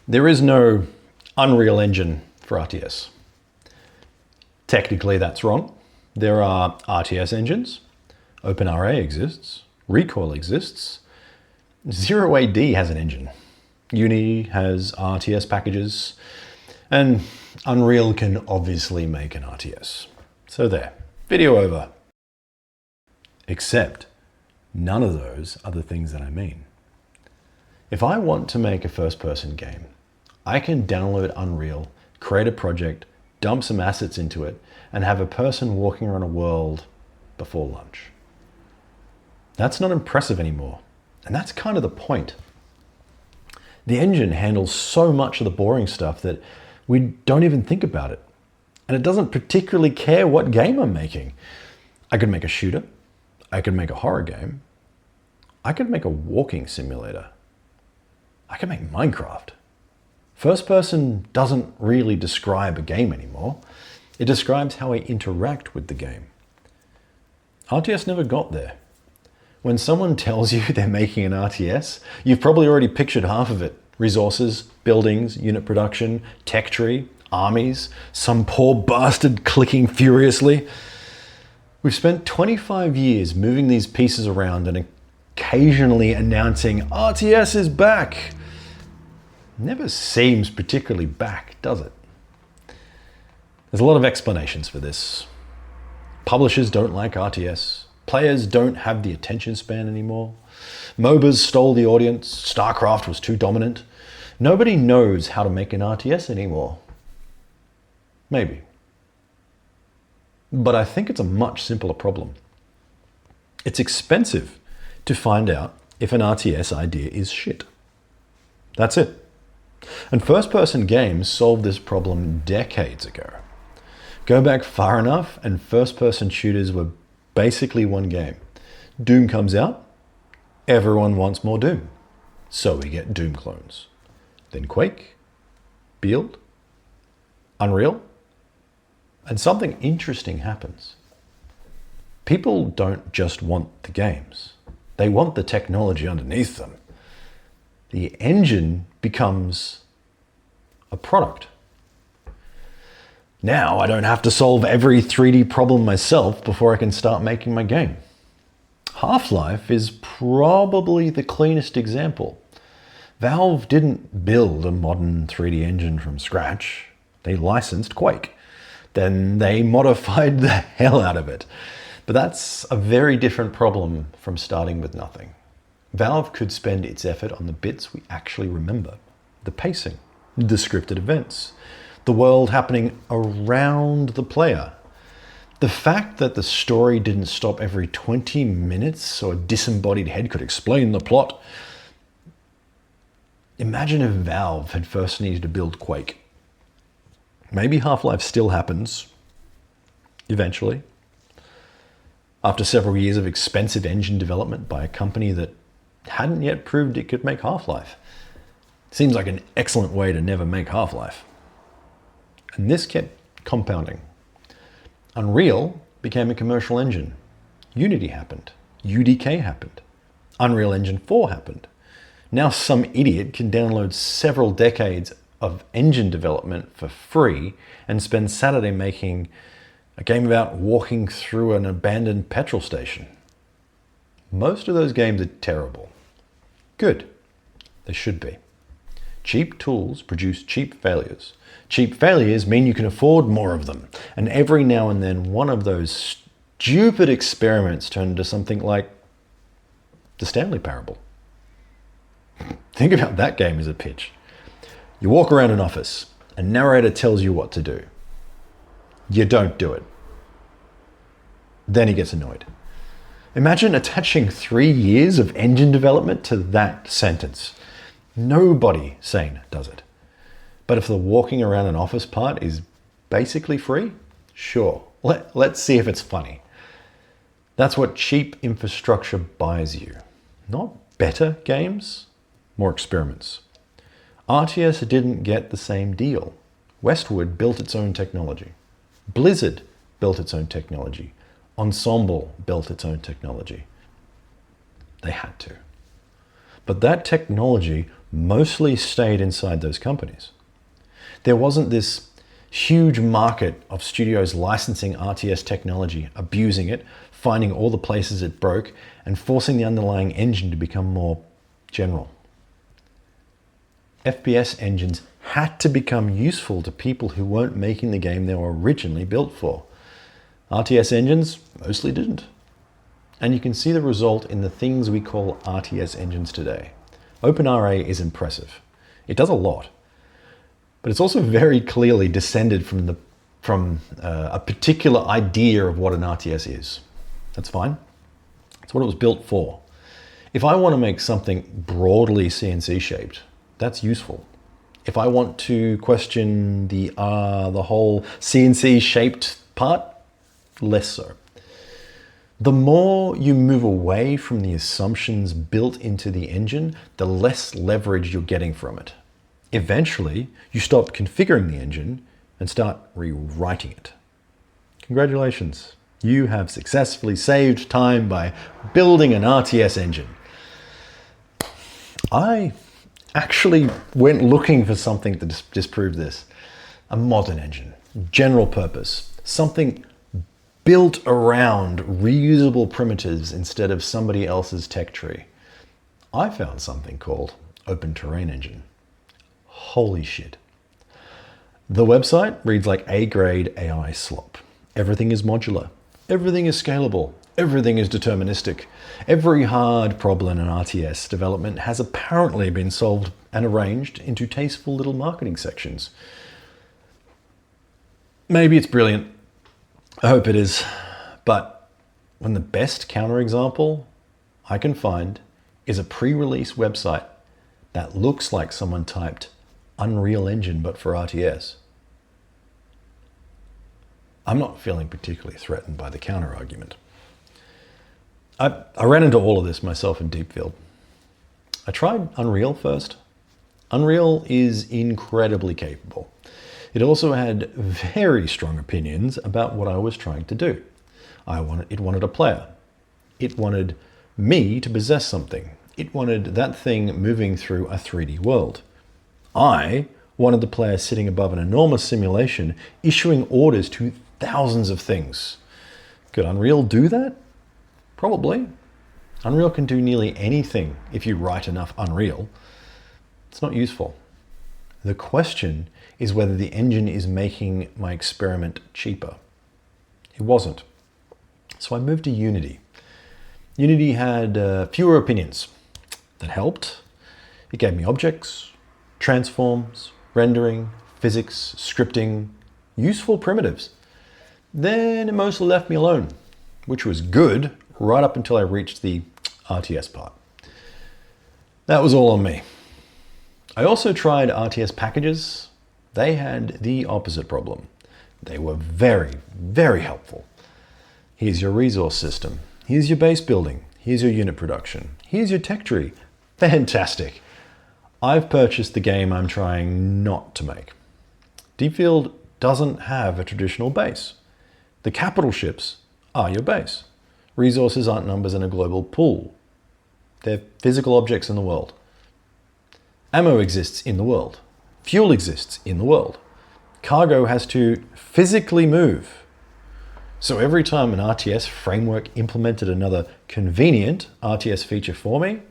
There is no Unreal Engine for RTS. Technically, that's wrong. There are RTS engines, OpenRA exists, Recoil exists, Zero AD has an engine, Unity has RTS packages, and Unreal can obviously make an RTS. So there, video over. Except none of those are the things that I mean. If I want to make a first-person game, I can download Unreal, create a project, dump some assets into it, and have a person walking around a world before lunch. That's not impressive anymore, and that's kind of the point. The engine handles so much of the boring stuff that we don't even think about it, and it doesn't particularly care what game I'm making. I could make a shooter, I could make a horror game, I could make a walking simulator, I could make Minecraft. First person doesn't really describe a game anymore. It describes how I interact with the game. RTS never got there. When someone tells you they're making an RTS, you've probably already pictured half of it. Resources, buildings, unit production, tech tree, armies, some poor bastard clicking furiously. We've spent 25 years moving these pieces around and occasionally announcing RTS is back. Never seems particularly back, does it? There's a lot of explanations for this. Publishers don't like RTS. Players don't have the attention span anymore. MOBAs stole the audience. StarCraft was too dominant. Nobody knows how to make an RTS anymore. Maybe. But I think it's a much simpler problem. It's expensive to find out if an RTS idea is shit. That's it. And first-person games solved this problem decades ago. Go back far enough and first-person shooters were basically one game. Doom comes out, everyone wants more Doom. So we get Doom clones. Then Quake, Deepfield, Unreal, and something interesting happens. People don't just want the games. They want the technology underneath them. The engine becomes a product. Now I don't have to solve every 3D problem myself before I can start making my game. Half-Life is probably the cleanest example. Valve didn't build a modern 3D engine from scratch. They licensed Quake. Then they modified the hell out of it. But that's a very different problem from starting with nothing. Valve could spend its effort on the bits we actually remember. The pacing, the scripted events, the world happening around the player. The fact that the story didn't stop every 20 minutes so a disembodied head could explain the plot. Imagine if Valve had first needed to build Quake. Maybe Half-Life still happens, eventually, after several years of expensive engine development by a company that hadn't yet proved it could make Half-Life. Seems like an excellent way to never make Half-Life. And this kept compounding. Unreal became a commercial engine. Unity happened. UDK happened. Unreal Engine 4 happened. Now some idiot can download several decades of engine development for free and spend Saturday making a game about walking through an abandoned petrol station. Most of those games are terrible. Good. They should be. Cheap tools produce cheap failures. Cheap failures mean you can afford more of them. And every now and then, one of those stupid experiments turned into something like the Stanley Parable. Think about that game as a pitch. You walk around an office, a narrator tells you what to do. You don't do it. Then he gets annoyed. Imagine attaching 3 years of engine development to that sentence. Nobody sane does it. But if the walking around an office part is basically free, sure, let's see if it's funny. That's what cheap infrastructure buys you. Not better games, more experiments. RTS didn't get the same deal. Westwood built its own technology. Blizzard built its own technology. Ensemble built its own technology. They had to. But that technology mostly stayed inside those companies. There wasn't this huge market of studios licensing RTS technology, abusing it, finding all the places it broke, and forcing the underlying engine to become more general. FPS engines had to become useful to people who weren't making the game they were originally built for. RTS engines mostly didn't. And you can see the result in the things we call RTS engines today. OpenRA is impressive. It does a lot. But it's also very clearly descended from a particular idea of what an RTS is. That's fine. That's what it was built for. If I want to make something broadly CNC shaped, that's useful. If I want to question the whole CNC shaped part, less so. The more you move away from the assumptions built into the engine, the less leverage you're getting from it. Eventually, you stop configuring the engine and start rewriting it. Congratulations, you have successfully saved time by building an RTS engine. I actually went looking for something to disprove this. A modern engine, general purpose, something built around reusable primitives instead of somebody else's tech tree. I found something called Open Terrain Engine. Holy shit. The website reads like A-grade AI slop. Everything is modular. Everything is scalable. Everything is deterministic. Every hard problem in RTS development has apparently been solved and arranged into tasteful little marketing sections. Maybe it's brilliant. I hope it is. But when the best counterexample I can find is a pre-release website that looks like someone typed Unreal Engine but for RTS. I'm not feeling particularly threatened by the counter-argument. I ran into all of this myself in Deepfield. I tried Unreal first. Unreal is incredibly capable. It also had very strong opinions about what I was trying to do. It wanted a player. It wanted me to possess something. It wanted that thing moving through a 3D world. I wanted the player sitting above an enormous simulation, issuing orders to thousands of things. Could Unreal do that? Probably. Unreal can do nearly anything if you write enough Unreal. It's not useful. The question is whether the engine is making my experiment cheaper. It wasn't. So I moved to Unity. Unity had fewer opinions. That helped. It gave me objects, transforms, rendering, physics, scripting, useful primitives. Then it mostly left me alone, which was good right up until I reached the RTS part. That was all on me. I also tried RTS packages. They had the opposite problem. They were very, very helpful. Here's your resource system. Here's your base building. Here's your unit production. Here's your tech tree. Fantastic. I've purchased the game I'm trying not to make. Deepfield doesn't have a traditional base. The capital ships are your base. Resources aren't numbers in a global pool. They're physical objects in the world. Ammo exists in the world. Fuel exists in the world. Cargo has to physically move. So every time an RTS framework implemented another convenient RTS feature for me,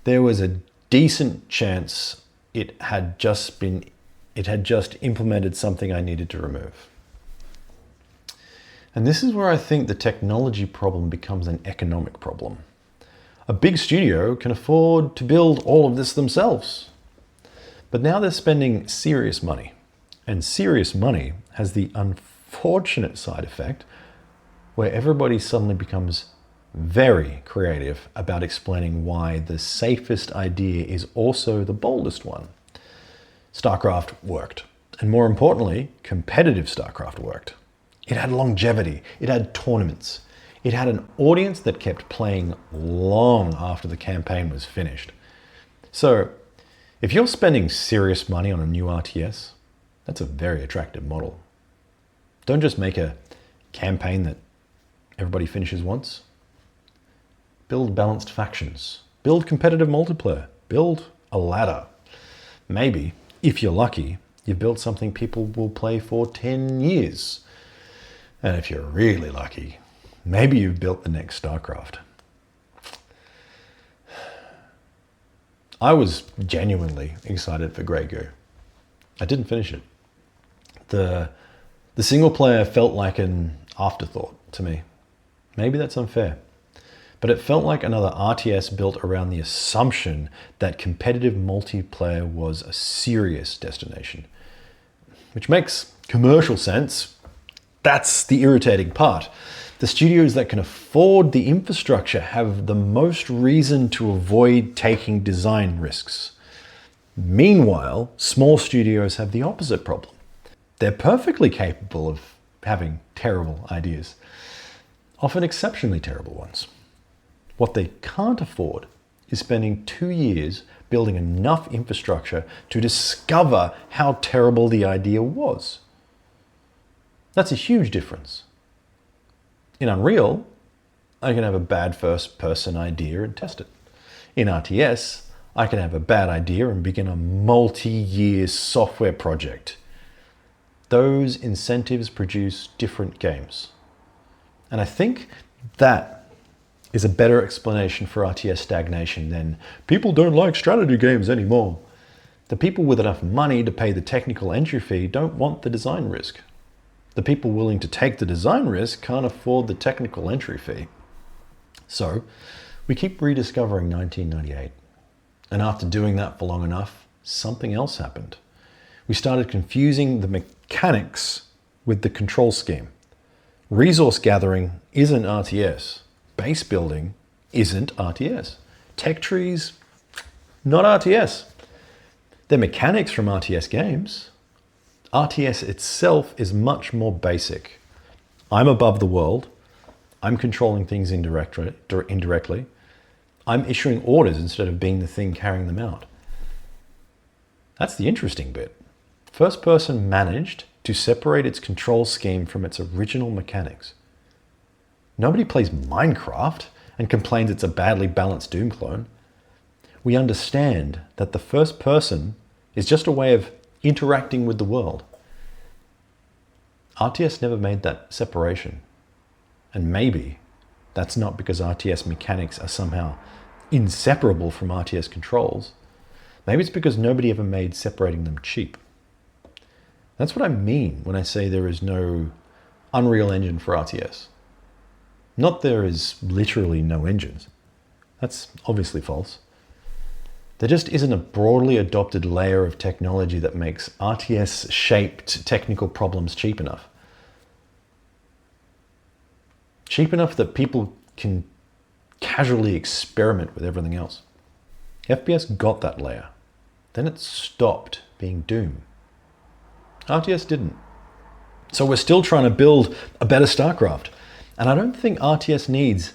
there was a decent chance it had just implemented something I needed to remove. And this is where I think the technology problem becomes an economic problem. A big studio can afford to build all of this themselves. But now they're spending serious money. And serious money has the unfortunate side effect where everybody suddenly becomes very creative about explaining why the safest idea is also the boldest one. StarCraft worked. And more importantly, competitive StarCraft worked. It had longevity. It had tournaments. It had an audience that kept playing long after the campaign was finished. So, if you're spending serious money on a new RTS, that's a very attractive model. Don't just make a campaign that everybody finishes once. Build balanced factions. Build competitive multiplayer. Build a ladder. Maybe, if you're lucky, you've built something people will play for 10 years. And if you're really lucky, maybe you've built the next StarCraft. I was genuinely excited for Grey Goo. I didn't finish it. The single player felt like an afterthought to me. Maybe that's unfair. But it felt like another RTS built around the assumption that competitive multiplayer was a serious destination. Which makes commercial sense. That's the irritating part. The studios that can afford the infrastructure have the most reason to avoid taking design risks. Meanwhile, small studios have the opposite problem. They're perfectly capable of having terrible ideas, often exceptionally terrible ones. What they can't afford is spending 2 years building enough infrastructure to discover how terrible the idea was. That's a huge difference. In Unreal, I can have a bad first-person idea and test it. In RTS, I can have a bad idea and begin a multi-year software project. Those incentives produce different games. And I think that is a better explanation for RTS stagnation than people don't like strategy games anymore. The people with enough money to pay the technical entry fee don't want the design risk. The people willing to take the design risk can't afford the technical entry fee. So we keep rediscovering 1998. And after doing that for long enough, something else happened. We started confusing the mechanics with the control scheme. Resource gathering isn't RTS. Base building isn't RTS. Tech trees, not RTS. They're mechanics from RTS games. RTS itself is much more basic. I'm above the world. I'm controlling things indirectly. I'm issuing orders instead of being the thing carrying them out. That's the interesting bit. First person managed to separate its control scheme from its original mechanics. Nobody plays Minecraft and complains it's a badly balanced Doom clone. We understand that the first person is just a way of interacting with the world. RTS never made that separation. And maybe that's not because RTS mechanics are somehow inseparable from RTS controls. Maybe it's because nobody ever made separating them cheap. That's what I mean when I say there is no Unreal Engine for RTS. Not there is literally no engines. That's obviously false. There just isn't a broadly adopted layer of technology that makes RTS-shaped technical problems cheap enough. Cheap enough that people can casually experiment with everything else. FPS got that layer. Then it stopped being Doom. RTS didn't. So we're still trying to build a better StarCraft. And I don't think RTS needs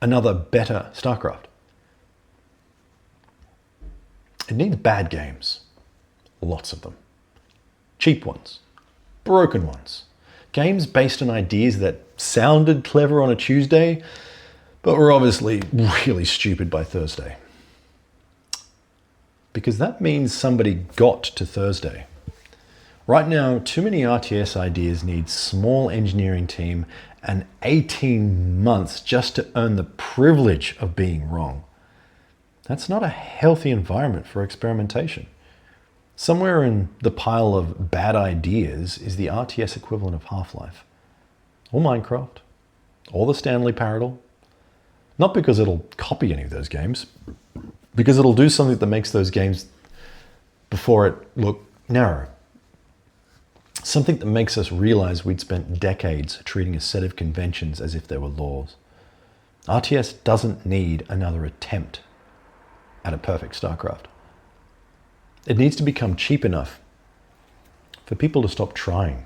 another better StarCraft. It needs bad games. Lots of them. Cheap ones. Broken ones. Games based on ideas that sounded clever on a Tuesday, but were obviously really stupid by Thursday. Because that means somebody got to Thursday. Right now, too many RTS ideas need small engineering team and 18 months just to earn the privilege of being wrong. That's not a healthy environment for experimentation. Somewhere in the pile of bad ideas is the RTS equivalent of Half-Life, or Minecraft, or the Stanley Parable. Not because it'll copy any of those games, because it'll do something that makes those games before it look narrow. Something that makes us realize we'd spent decades treating a set of conventions as if they were laws. RTS doesn't need another attempt at a perfect StarCraft. It needs to become cheap enough for people to stop trying.